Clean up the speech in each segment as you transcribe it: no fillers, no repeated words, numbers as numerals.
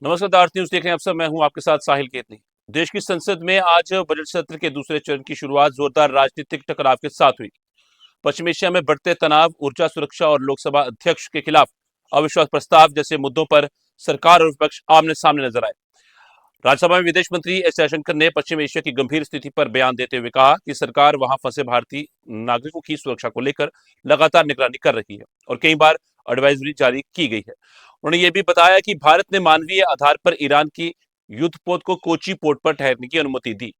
नमस्कार भारत न्यूज देख रहे हैं आप सब। मैं हूं आपके साथ साहिल केतनी। देश की संसद में आज बजट सत्र के दूसरे चरण की शुरुआत जोरदार राजनीतिक टकराव के साथ हुई। पश्चिम एशिया में बढ़ते तनाव, ऊर्जा सुरक्षा और लोकसभा अध्यक्ष के खिलाफ अविश्वास प्रस्ताव जैसे मुद्दों पर सरकार और विपक्ष आमने सामने नजर आए। राज्यसभा में विदेश मंत्री एस जयशंकर ने पश्चिम एशिया की गंभीर स्थिति पर बयान देते हुए कहा कि सरकार वहां फंसे भारतीय नागरिकों की सुरक्षा को लेकर लगातार निगरानी कर रही है और कई बार एडवाइजरी जारी की गई है। उन्होंने ये भी बताया कि भारत ने मानवीय आधार पर ईरान की युद्धपोत को कोची पोर्ट पर ठहरने की अनुमति दी।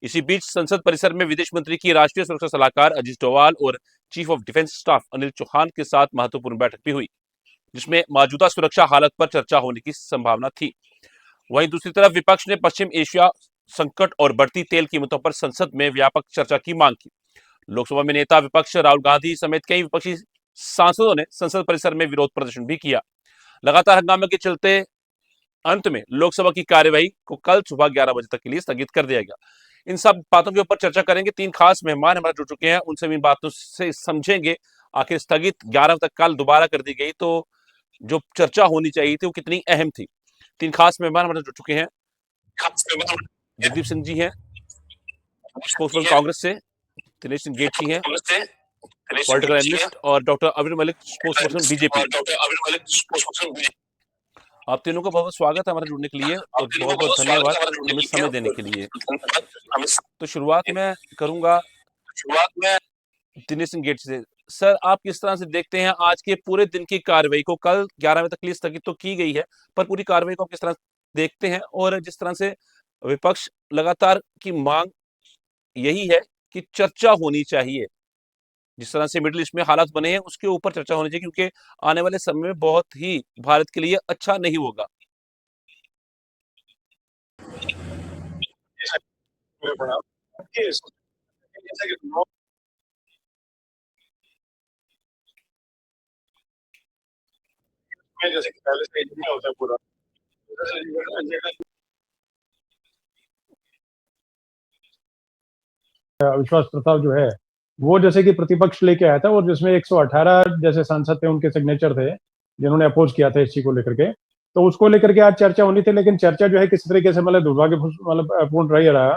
इसी बीच संसद परिसर में विदेश मंत्री की राष्ट्रीय सुरक्षा सलाहकार अजीत डोवाल और chief of defence staff Anil Chauhan के साथ महत्वपूर्ण बैठक भी हुई, जिसमें मौजूदा सुरक्षा हालत पर चर्चा होने की संभावना थी। वहीं दूसरी तरफ विपक्ष ने पश्चिम एशिया संकट और बढ़ती तेल कीमतों पर संसद में व्यापक चर्चा की मांग की। लोकसभा में नेता विपक्ष राहुल गांधी समेत कई विपक्षी सांसदों ने संसद परिसर में विरोध प्रदर्शन भी किया। लगातार हंगामे के चलते अंत में लोकसभा की कार्यवाही को कल सुबह 11 बजे तक के लिए स्थगित कर दिया गया। इन सब बातों के ऊपर चर्चा करेंगे। तीन खास मेहमान हमारे जुड़ चुके हैं, उनसे इन बातों से समझेंगे आखिर स्थगित 11 तक कल दोबारा कर दी गई तो जो चर्चा होनी चाहिए थी वो कितनी अहम थी। तीन खास मेहमान हमारे जुड़ चुके हैं। जगदीप सिंह जी हैं स्पोक्समैन कांग्रेस से, दिनेश सिंह गेट जी हैं पॉलिटिकल एनालिस्ट, और डॉक्टर अविर मलिक स्पोक्सपर्सन बीजेपी। आप तीनों का बहुत बहुत स्वागत है हमारे जुड़ने के लिए और बहुत बहुत धन्यवाद हमें समय देने के लिए। तो शुरुआत मैं करूंगा दिनेश सिंह गेट से। सर, आप किस तरह से देखते हैं आज के पूरे दिन की कार्रवाई को? कल 11 बजे तक के लिए स्थगित तो की गई है, पर पूरी कार्रवाई को आप किस तरह देखते हैं? और जिस तरह से विपक्ष लगातार की मांग यही है कि चर्चा होनी चाहिए, जिस तरह से मिडिल ईस्ट में हालात बने हैं उसके ऊपर चर्चा होनी चाहिए, क्योंकि आने वाले समय में बहुत ही भारत के लिए अच्छा नहीं होगा। अविश्वास प्रस्ताव जो है वो जैसे कि प्रतिपक्ष लेके आया था और जिसमें 118 जैसे सांसद थे, उनके सिग्नेचर थे जिन्होंने अपोज किया था इस चीज को लेकर के। तो उसको लेकर के आज चर्चा होनी थी, लेकिन चर्चा जो है किसी तरीके से मतलब दुर्भाग्यपूर्ण मतलब पूर्ण रहा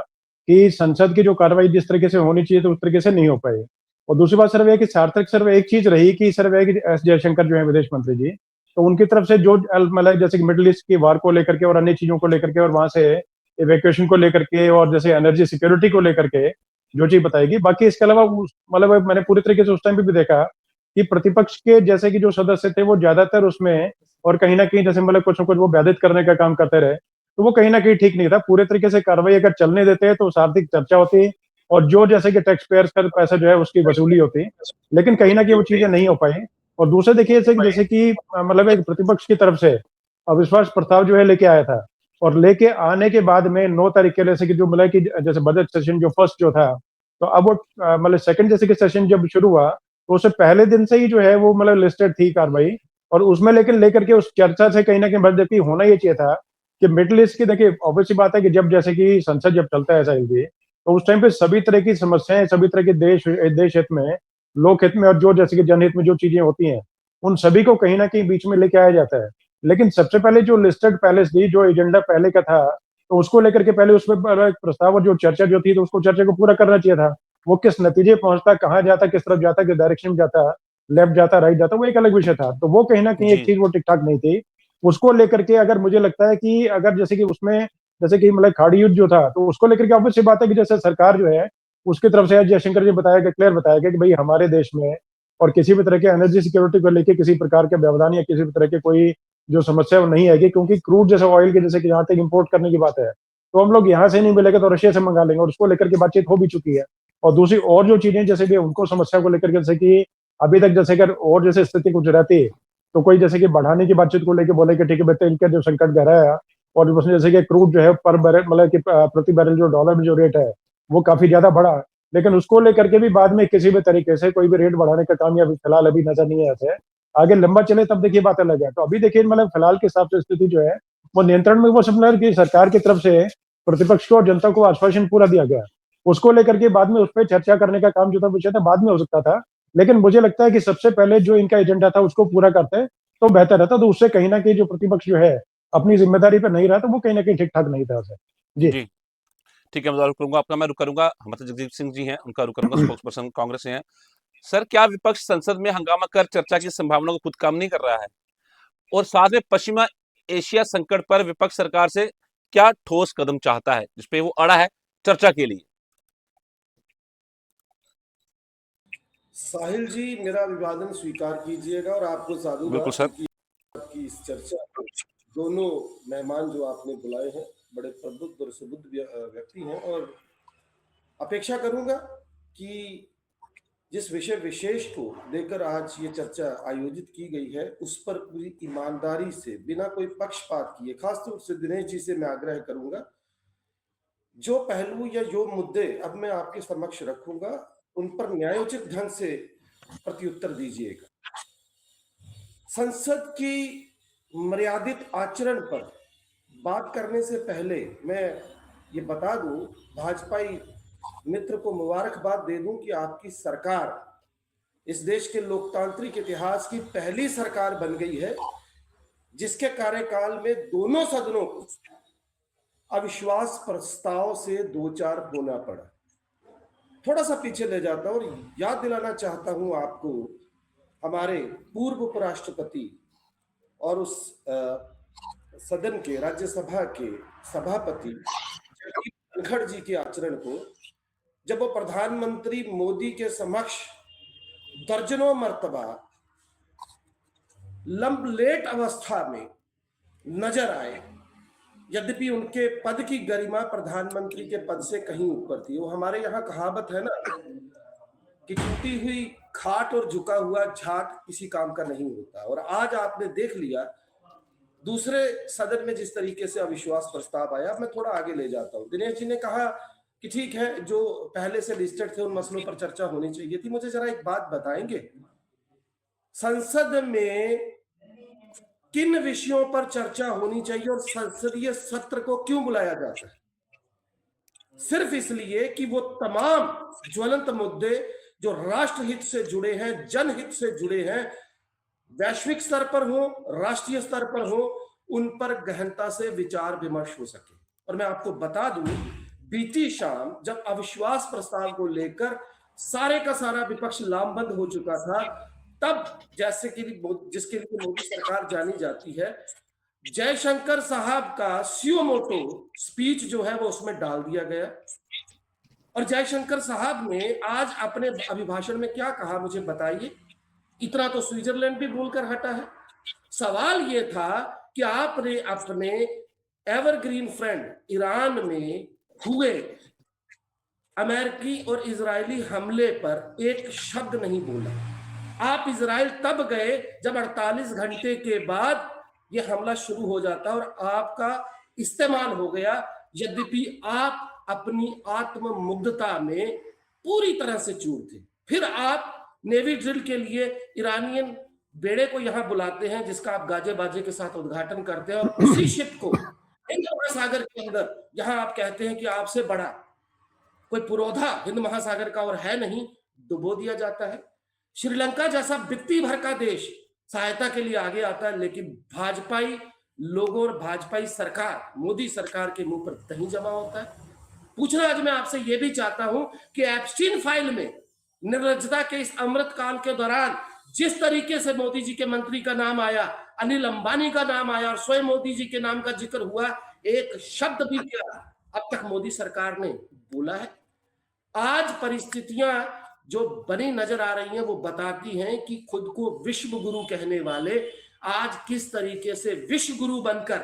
कि संसद की जो कार्रवाई जिस तरीके से होनी चाहिए तो उस तरीके से नहीं हो पाई। और दूसरी बात सर है कि सार्थक सर एक चीज रही कि सर है कि एस जयशंकर जो है विदेश मंत्री जी, तो उनकी तरफ से जो मतलब जैसे कि मिडिल ईस्ट की वार को लेकर के और अन्य चीजों को लेकर के और वहां से इवैक्यूएशन को लेकर के और जैसे एनर्जी सिक्योरिटी को लेकर के जो चीज बताएगी। बाकी इसके अलावा मतलब मैंने पूरी तरीके से उस टाइम पे भी देखा कि प्रतिपक्ष के जैसे कि जो सदस्य थे वो ज्यादातर उसमें और कहीं ना कहीं जैसे मतलब कुछ न कुछ वो व्याधित करने का काम करते रहे, तो वो कहीं ना कहीं ठीक नहीं था। पूरे तरीके से कार्रवाई अगर चलने देते हैं तो आर्थिक चर्चा होती और जो जैसे कि टैक्स पेयर का पैसा जो है उसकी वसूली होती, लेकिन कहीं ना कहीं वो चीजें नहीं हो पाई। और दूसरे देखिए जैसे कि मतलब एक प्रतिपक्ष की तरफ से अविश्वास प्रस्ताव जो है लेके आया था और लेके आने के बाद में 9 तारीख के जैसे कि जो मतलब कि जैसे बजट सेशन जो फर्स्ट जो था, तो अब वो मतलब सेकंड जैसे कि सेशन जब शुरू हुआ तो उससे पहले दिन से ही जो है वो मतलब लिस्टेड थी कार्रवाई। और उसमें लेकिन लेकर के उस चर्चा से कहीं ना कहीं जबकि होना ये चाहिए था कि मिडिल ईस्ट की देखिए ऑब्वियस बात है कि जब जैसे कि संसद जब चलता है साहिल जी, तो उस टाइम पे सभी तरह की समस्याएं सभी तरह के देश हित में, लोक हित में और जो जैसे कि जनहित में जो चीजें होती हैं उन सभी को कहीं ना कहीं बीच में लेके आया जाता है। लेकिन सबसे पहले जो लिस्टेड पैलेस थी, जो एजेंडा पहले का था, तो उसको लेकर के पहले उसमें प्रस्ताव और जो चर्चा जो थी तो उसको चर्चा को पूरा करना चाहिए था। वो किस नतीजे पहुंचता, कहाँ जाता, किस तरफ जाता, किस डायरेक्शन में जाता, लेफ्ट जाता, राइट जाता, वो एक अलग विषय था। तो वो कहीं ना कहीं एक चीज वो ठीक ठाक नहीं थी। उसको लेकर के अगर मुझे लगता है कि अगर जैसे कि उसमें जैसे कि मतलब खाड़ी युद्ध जो था तो उसको लेकर के ऑब्वियस बात है कि जैसे सरकार जो है उसकी तरफ से जयशंकर जी बताया गया, क्लियर बताया गया कि भाई हमारे देश में और किसी भी तरह के एनर्जी सिक्योरिटी को लेकर किसी प्रकार के व्यवधान या किसी भी तरह के कोई जो समस्या वो नहीं आएगी, क्योंकि क्रूड जैसे ऑयल के जैसे कि जहां तक इम्पोर्ट करने की बात है तो हम लोग यहाँ से नहीं मिलेगा तो रशिया से मंगा लेंगे और उसको लेकर के बातचीत हो भी चुकी है। और दूसरी और जो चीजें जैसे भी उनको समस्या को लेकर के जैसे कि अभी तक जैसे अगर और जैसे स्थिति कुछ रहती तो कोई जैसे कि बढ़ाने की बातचीत को लेकर बोले कि ठीक है तेल का जो संकट गहरा है और उसमें जैसे कि क्रूड जो है पर बैरल मतलब कि प्रति बैरल जो डॉलर में जो रेट है वो काफी ज्यादा बढ़ा, लेकिन उसको लेकर के भी बाद में किसी भी तरीके से कोई भी रेट बढ़ाने का काम या फिलहाल अभी नजर नहीं आता है। आगे लंबा चले तब देखिए बात अलग है। तो अभी देखिए मतलब फिलहाल के हिसाब से स्थिति जो है वो नियंत्रण में, वो सब की सरकार की तरफ से प्रतिपक्ष को और जनता को आश्वासन पूरा दिया गया। उसको लेकर के बाद में उस पर चर्चा करने का काम जो था विषय था बाद में हो सकता था, लेकिन मुझे लगता है कि सबसे पहले जो इनका एजेंडा था उसको पूरा करते तो बेहतर रहता। तो उससे कहीं ना कहीं जो प्रतिपक्ष जो है अपनी जिम्मेदारी पर नहीं रहा तो वो कहीं ना कहीं ठीक ठाक नहीं था सर। जी। जी ठीक है, मैं रुक करूंगा आपका, मैं रुक करूंगा, हमारे जगदीप सिंह जी हैं उनका रुक करूंगा, स्पोक्स पर्सन कांग्रेस से हैं। सर, क्या विपक्ष संसद में हंगामा कर चर्चा की संभावना को खुद कम नहीं कर रहा है? और साथ में पश्चिमा एशिया संकट पर विपक्ष सरकार से क्या ठोस कदम चाहता है जिसपे वो अड़ा है चर्चा के लिए? साहिल जी, मेरा अभिवादन स्वीकार कीजिएगा और आपको साधुवाद, बिल्कुल सर। क्योंकि आपकी इस चर्चा दोनों मेहमान जो आपने बुलाए हैं बड़े प्रबुद्ध और सुबुद्ध व्यक्ति हैं, और अपेक्षा करूंगा कि जिस विषय विशेष को लेकर आज ये चर्चा आयोजित की गई है उस पर पूरी ईमानदारी से, बिना कोई पक्षपात किए, खासतौर से दिनेश जी से मैं आग्रह करूंगा, जो पहलू या जो मुद्दे अब मैं आपके समक्ष रखूंगा उन पर न्यायोचित ढंग से प्रत्युत्तर दीजिएगा। संसद की मर्यादित आचरण पर बात करने से पहले मैं ये बता दूं, भाजपाई मित्र को मुबारकबाद दे दूं कि आपकी सरकार इस देश के लोकतांत्रिक इतिहास की पहली सरकार बन गई है जिसके कार्यकाल में दोनों सदनों को अविश्वास प्रस्ताव से दो चार होना पड़ा। थोड़ा सा पीछे ले जाता हूं और याद दिलाना चाहता हूं आपको हमारे पूर्व उपराष्ट्रपति और उस सदन के, राज्यसभा के सभापति जगदीप धनखड़ जी के आचरण को, जब वो प्रधानमंत्री मोदी के समक्ष दर्जनों मर्तबा लंबलेट अवस्था में नजर आए, यद्यपि उनके पद की गरिमा प्रधानमंत्री के पद से कहीं ऊपर थी। वो हमारे यहाँ कहावत है ना कि टूटी हुई खाट और झुका हुआ झाट किसी काम का नहीं होता। और आज आपने देख लिया दूसरे सदन में जिस तरीके से अविश्वास प्रस्ताव आया। मैं थोड़ा आगे ले जाता हूं। दिनेश जी ने कहा कि ठीक है, जो पहले से लिस्टेड थे उन मसलों पर चर्चा होनी चाहिए थी। मुझे जरा एक बात बताएंगे, संसद में किन विषयों पर चर्चा होनी चाहिए और संसदीय सत्र को क्यों बुलाया जाता है? सिर्फ इसलिए कि वो तमाम ज्वलंत मुद्दे जो राष्ट्रहित से जुड़े हैं, जनहित से जुड़े हैं, वैश्विक स्तर पर हो, राष्ट्रीय स्तर पर हो, उन पर गहनता से विचार विमर्श हो सके। और मैं आपको बता दूं, बीती शाम जब अविश्वास प्रस्ताव को लेकर सारे का सारा विपक्ष लामबंद हो चुका था, तब जैसे कि जिसके लिए मोदी सरकार जानी जाती है, जयशंकर साहब का सियो मोटो स्पीच जो है वो उसमें डाल दिया गया। और जयशंकर साहब ने आज अपने अभिभाषण में क्या कहा, मुझे बताइए। इतना तो स्विट्जरलैंड भी भूलकर हटा है। सवाल यह था कि आपने अपने एवरग्रीन फ्रेंड ईरान में हुए अमेरिकी और इजरायली हमले पर एक शब्द नहीं बोला। आप इजराइल तब गए जब 48 घंटे के बाद यह हमला शुरू हो जाता और आपका इस्तेमाल हो गया, यद्यपि आप अपनी आत्ममुग्धता में पूरी तरह से चूर थे। फिर आप नेवी ड्रिल के लिए ईरानियन बेड़े को यहां बुलाते हैं जिसका आप गाजे बाजे के साथ उद्घाटन करते हैं, और उसी शिप को हिंद महासागर के अंदर, जहां आप कहते हैं कि आपसे बड़ा कोई पुरोधा हिंद महासागर का और है नहीं, डुबो दिया जाता है। श्रीलंका जैसा वित्तीय भर का देश सहायता के लिए आगे आता है, लेकिन भाजपाई लोगों और भाजपाई सरकार, मोदी सरकार के मुंह पर दही जमा होता है। पूछना आज मैं आपसे यह भी चाहता हूं कि एप्स्टीन फाइल में निर्लज्जता के इस अमृत काल के दौरान जिस तरीके से मोदी जी के मंत्री का नाम आया, अनिल अंबानी का नाम आया और स्वयं मोदी जी के नाम का जिक्र हुआ, एक शब्द भी क्या अब तक मोदी सरकार ने बोला है? आज परिस्थितियां जो बनी नजर आ रही हैं वो बताती हैं कि खुद को विश्व गुरु कहने वाले आज किस तरीके से विश्व गुरु बनकर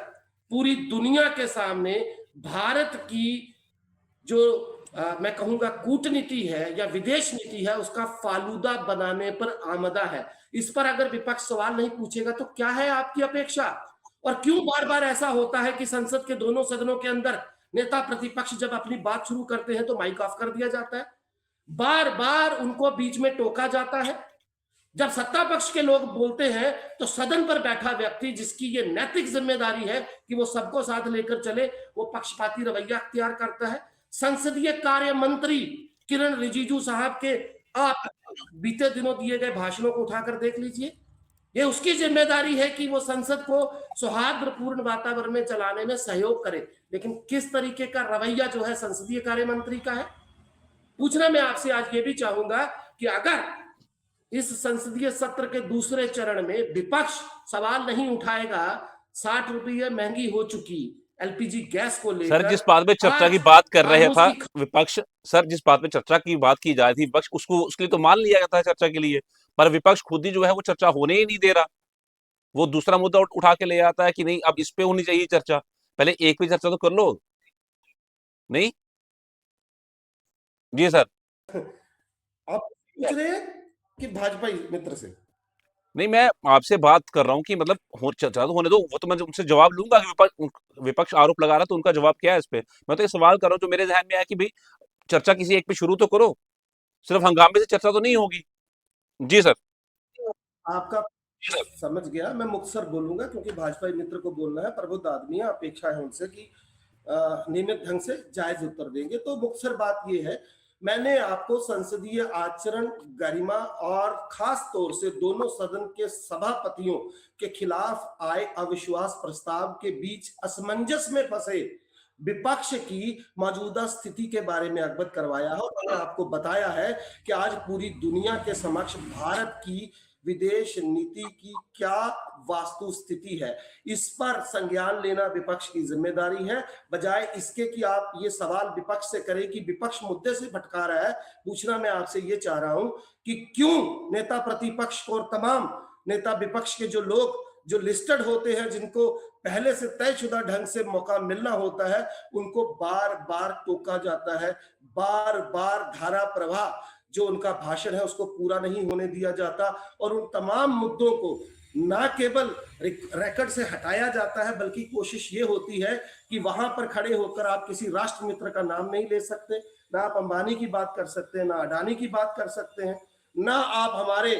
पूरी दुनिया के सामने भारत की जो मैं कहूंगा कूटनीति है या विदेश नीति है उसका फालूदा बनाने पर आमदा है। इस पर अगर विपक्ष सवाल नहीं पूछेगा तो क्या है आपकी अपेक्षा? और क्यों बार बार ऐसा होता है कि संसद के दोनों सदनों के अंदर नेता प्रतिपक्ष जब अपनी बात शुरू करते हैं तो माइक ऑफ कर दिया जाता है, बार बार उनको बीच में टोका जाता है। जब सत्ता पक्ष के लोग बोलते हैं तो सदन पर बैठा व्यक्ति जिसकी ये नैतिक जिम्मेदारी है कि वो सबको साथ लेकर चले, वो पक्षपाती रवैया अख्तियार करता है। संसदीय कार्य मंत्री किरण रिजिजू साहब के आप बीते दिनों दिए गए भाषणों को उठाकर देख लीजिए। ये उसकी जिम्मेदारी है कि वो संसद को सौहार्दपूर्ण वातावरण में चलाने में सहयोग करे। लेकिन किस तरीके का रवैया जो है संसदीय कार्य मंत्री का है, पूछना मैं आपसे आज ये भी चाहूंगा कि अगर इस संसदीय सत्र के दूसरे चरण में विपक्ष सवाल नहीं उठाएगा, 60 रुपये महंगी हो चुकी एलपीजी गैस को लेकर, सर जिस बात में चर्चा की बात कर रहे था विपक्ष, सर जिस बात में चर्चा की बात की जा रही थी विपक्ष उसको उसके लिए तो मान लिया जाता है चर्चा के लिए, पर विपक्ष खुद ही जो है वो चर्चा होने ही नहीं दे रहा। वो दूसरा मुद्दा उठा के ले आता है कि नहीं अब इस पे होनी चाहिए चर्चा, पहले एक पे चर्चा तो कर लो। नहीं जी सर। आप पूछ रहे हैं कि भाजपा मित्र से? नहीं मैं आपसे बात कर रहा हूँ कि मतलब चर्चा तो होने दो, वो तो मैं उनसे जवाब लूंगा कि विपक्ष आरोप लगा रहा तो उनका जवाब क्या है इस पे। मैं तो ये सवाल कर रहा हूँ जो मेरे जहन में आया कि भाई चर्चा किसी एक पे शुरू तो करो, सिर्फ हंगामे से चर्चा तो नहीं होगी। जी सर। आपका समझ गया, मैं मुख्तसर बोलूंगा क्योंकि भाजपा मित्र को बोलना है, प्रबुद्ध आदमी है, अपेक्षा है उनसे कि नियमित ढंग से जायज उत्तर देंगे। तो मुख्तसर बात यह है, मैंने आपको संसदीय आचरण, गरिमा और खास तौर से दोनों सदन के सभापतियों के खिलाफ आए अविश्वास प्रस्ताव के बीच असमंजस में फंसे विपक्ष की मौजूदा स्थिति के बारे में अवगत करवाया है। और मैंने आपको बताया है कि आज पूरी दुनिया के समक्ष भारत की विदेश नीति की क्या वास्तु स्थिति है, इस पर संज्ञान लेना विपक्ष की जिम्मेदारी है। बजाय इसके कि आप ये सवाल विपक्ष से करें कि विपक्ष मुद्दे से भटका रहा है, पूछना मैं आपसे ये चाह रहा हूं कि क्यों नेता प्रतिपक्ष और तमाम नेता विपक्ष के जो लोग जो लिस्टेड होते हैं, जिनको पहले से तयशुदा ढंग से मौका मिलना होता है, उनको बार बार टोका जाता है, बार बार धारा प्रवाह जो उनका भाषण है उसको पूरा नहीं होने दिया जाता, और उन तमाम मुद्दों को ना केवल रिकॉर्ड से हटाया जाता है, बल्कि कोशिश ये होती है कि वहां पर खड़े होकर आप किसी राष्ट्र मित्र का नाम नहीं ले सकते, ना आप अंबानी की बात कर सकते हैं, ना अडानी की बात कर सकते हैं, ना आप हमारे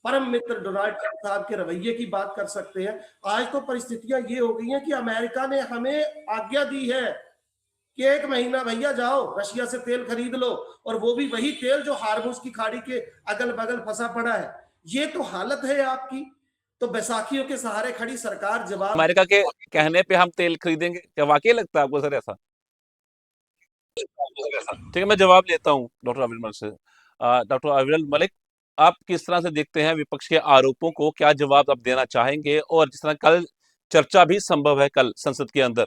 परम मित्र डोनाल्ड ट्रंप साहब के रवैये की बात कर सकते हैं। आज तो परिस्थितियां ये हो गई हैं कि अमेरिका ने हमें आज्ञा दी है कि 1 महीना भैया जाओ रशिया से तेल खरीद लो, और वो भी वही तेल जो हार्मुज की खाड़ी के अगल बगल फंसा पड़ा है। ये तो हालत है आपकी। तो बैसाखियों के सहारे खड़ी सरकार जवाब, अमेरिका के कहने पे हम तेल खरीदेंगे, क्या वाकई लगता है आपको सर ऐसा? ठीक है मैं जवाब लेता हूँ डॉक्टर अविरल मलिक से। डॉक्टर अविरल मलिक, आप किस तरह से देखते हैं विपक्ष के आरोपों को, क्या जवाब आप देना चाहेंगे? और जिस तरह कल चर्चा भी संभव है कल संसद के अंदर।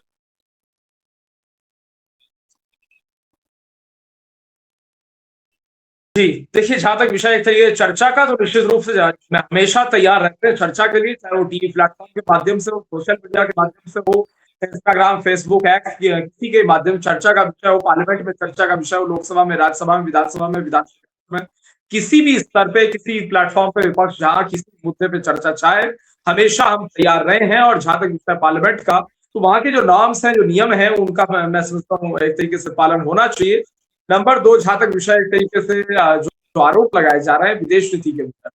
जी देखिए, जहां तक विषय एक तरीके चर्चा का, तो निश्चित रूप से हमेशा तैयार रहते हैं चर्चा के लिए, चाहे वो टीवी प्लेटफॉर्म के माध्यम से हो, सोशल मीडिया के माध्यम से हो, इंस्टाग्राम, फेसबुक, एक्स, किसी के माध्यम चर्चा का विषय हो, पार्लियामेंट में चर्चा का विषय हो, लोकसभा में, राज्यसभा में, विधानसभा में, किसी भी स्तर पे, किसी प्लेटफॉर्म पे विपक्ष जहां किसी मुद्दे पे चर्चा चाहे, हमेशा हम तैयार रहे हैं। और जहां तक विषय पार्लियामेंट का, तो वहां के जो नॉर्म्स हैं, जो नियम है, उनका मैं समझता हूँ एक तरीके से पालन होना चाहिए। नंबर 2, जहां तक विषय एक तरीके से जो आरोप लगाए जा रहे हैं विदेश नीति के ऊपर,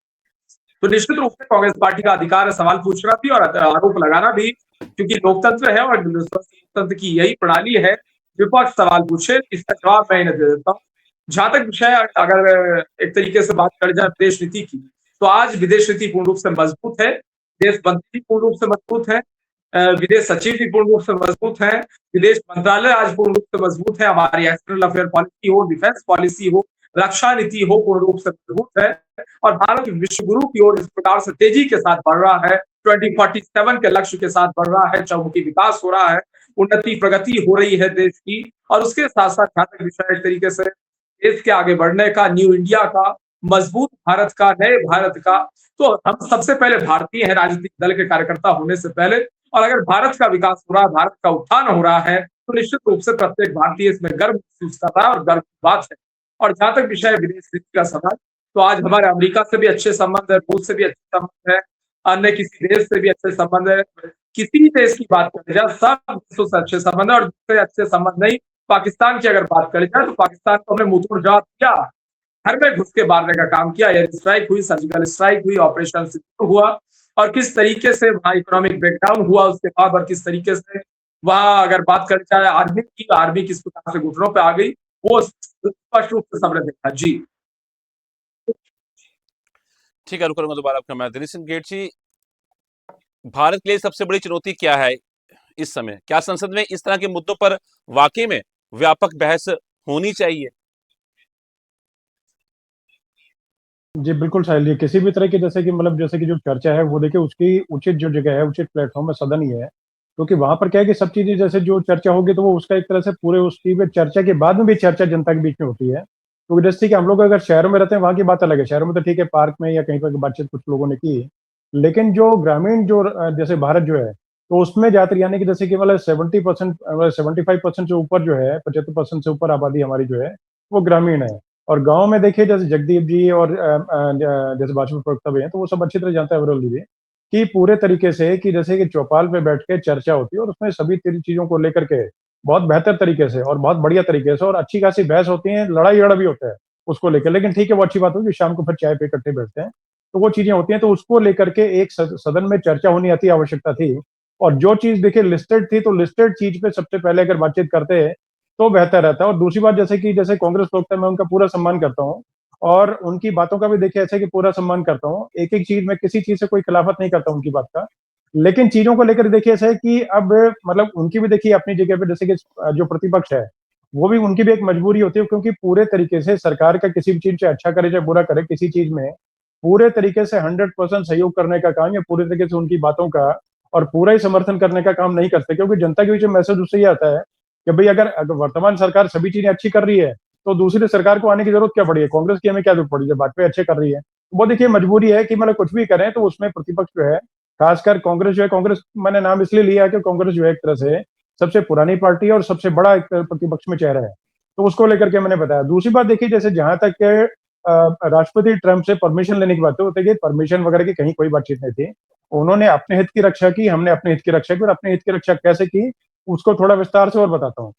तो निश्चित रूप से कांग्रेस पार्टी का अधिकार है सवाल पूछना भी और आरोप लगाना भी, क्योंकि लोकतंत्र है और लोकतंत्र की यही प्रणाली है, विपक्ष सवाल पूछे, इसका जवाब मैं इन्हें दे देता हूँ। जहां तक विषय अगर एक तरीके से बात कर जाए विदेश नीति की, तो आज विदेश नीति पूर्ण रूप से मजबूत है, विदेश मंत्री पूर्ण रूप से मजबूत है, विदेश सचिव भी पूर्ण रूप से मजबूत है, विदेश मंत्रालय आज पूर्ण रूप से मजबूत है, हमारी एक्सटर्नल अफेयर पॉलिसी हो, डिफेंस पॉलिसी हो, रक्षा नीति हो, पूर्ण रूप से मजबूत है। और भारत विश्व गुरु की ओर इस प्रकार से तेजी के साथ बढ़ रहा है, 2047 के लक्ष्य के साथ बढ़ रहा है, चौमुखी विकास हो रहा है, उन्नति प्रगति हो रही है देश की। और उसके साथ साथ जहां तक विषय एक तरीके से देश के आगे बढ़ने का, न्यू इंडिया का, मजबूत भारत का, नए भारत का, तो हम सबसे पहले भारतीय हैं राजनीतिक दल के कार्यकर्ता होने से पहले। और अगर भारत का विकास हो रहा है, भारत का उत्थान हो रहा है, तो निश्चित रूप से प्रत्येक भारतीय इसमें गर्व महसूस कर रहा है और गर्व की बात है। और जहां तक विषय विदेश नीति का सवाल, तो आज हमारे अमेरिका से भी अच्छे संबंध है, रूस से भी अच्छे संबंध है, अन्य किसी देश से भी अच्छे संबंध है, किसी भी देश की बात करें जाए सब देशों से अच्छे संबंध है। और दूसरे अच्छे संबंध नहीं, पाकिस्तान की अगर बात करें जाए, तो पाकिस्तान को हमने मुंहतोड़ जवाब दिया, घर में घुस के मारने का काम किया, एयर स्ट्राइक हुई, सर्जिकल स्ट्राइक हुई, ऑपरेशन सिंदूर हुआ, और किस तरीके से वहां इकोनॉमिक ब्रेकडाउन हुआ उसके बाद, और किस तरीके से वहां अगर बात करें जाए आर्मी किस प्रकार से घुटनों पे आ गई, वो स्पष्ट रूप से सबने देखा। जी ठीक है, रुको मैं दोबारा आपका मैं दिनेश सिंह गेट जी, भारत के लिए सबसे बड़ी चुनौती क्या है इस समय? क्या संसद में इस तरह के मुद्दों पर वाकई में व्यापक बहस होनी चाहिए? जी, बिल्कुल साहिल जी, किसी भी तरह की जैसे कि मतलब जैसे कि जो चर्चा है वो देखिए उसकी उचित जो जगह है, उचित प्लेटफ़ॉर्म है सदन ही है। क्योंकि वहाँ पर क्या है कि सब चीज़ें जैसे जो चर्चा होगी तो वो उसका एक तरह से पूरे उसकी भी चर्चा के बाद में भी चर्चा जनता के बीच में होती है। तो जैसे कि हम लोग अगर शहरों में रहते हैं वहाँ की बात अलग है, शहरों में तो ठीक है पार्क में या कहीं पर बातचीत कुछ लोगों ने की। लेकिन जो ग्रामीण जो जैसे भारत जो है, तो उसमें ज़्यादातर यानी कि जैसे कि मतलब 70% 75% से ऊपर जो है, 75% से ऊपर आबादी हमारी जो है, वो ग्रामीण है। और गाँव में देखिए जैसे जगदीप जी और जैसे भाजपा प्रवक्ता भी हैं, तो वो सब अच्छी तरह जानते हैं अग्रवाल जी भी, कि पूरे तरीके से कि जैसे कि चौपाल पे बैठ के चर्चा होती है और उसमें सभी तेरी चीज़ों को लेकर के बहुत बेहतर तरीके से और बहुत बढ़िया तरीके से और अच्छी खासी बहस होती है, लड़ाई-झगड़ा भी होता है उसको लेके। लेकिन ठीक है, वो अच्छी बात होगी, शाम को फिर चाय पे इकट्ठे बैठते हैं, तो वो चीज़ें होती हैं, तो उसको लेकर के एक सदन में चर्चा होनी अति आवश्यकता थी। और जो चीज़ देखिए लिस्टेड थी, तो लिस्टेड चीज़ पे सबसे पहले अगर बातचीत करते तो बेहतर रहता है। और दूसरी बात जैसे कि जैसे कांग्रेस प्रवक्ता मैं उनका पूरा सम्मान करता हूँ और उनकी बातों का भी देखिए ऐसे कि पूरा सम्मान करता हूँ। एक-एक चीज़ में किसी चीज़ से कोई खिलाफत नहीं करता उनकी बात का। लेकिन चीज़ों को लेकर देखिए ऐसा है कि अब मतलब उनकी भी देखिए अपनी जगह पे जैसे कि जो प्रतिपक्ष है, वो भी उनकी भी एक मजबूरी होती है क्योंकि पूरे तरीके से सरकार का किसी भी चीज़ चाहे अच्छा करे चाहे बुरा करे, किसी चीज़ में पूरे तरीके से 100% सहयोग करने का काम या पूरे तरीके से उनकी बातों का और पूरा ही समर्थन करने का काम नहीं करते क्योंकि जनता के बीच में मैसेज उससे ये आता है कि भई अगर वर्तमान सरकार सभी चीज़ें अच्छी कर रही है, तो दूसरी सरकार को आने की ज़रूरत क्या पड़ी है? कांग्रेस की हमें क्या ज़रूरत पड़ी जब वाजपेयी अच्छे कर रही है। वो देखिए मजबूरी है कि मतलब कुछ भी करें तो उसमें प्रतिपक्ष जो है, खासकर कांग्रेस जो है कांग्रेस मैंने नाम इसलिए लिया है कि कांग्रेस जो है एक तरह से सबसे पुरानी पार्टी है और सबसे बड़ा एक प्रतिपक्ष में चेहरा है। तो उसको लेकर के मैंने बताया। दूसरी बात देखिए जैसे जहाँ तक राष्ट्रपति ट्रंप से परमिशन लेने की बात है, तो देखिए परमिशन वगैरह की कहीं कोई बातचीत नहीं थी। उन्होंने अपने हित की रक्षा की, हमने अपने हित की रक्षा की और अपने हित की रक्षा कैसे की, उसको थोड़ा विस्तार से और बताता हूँ।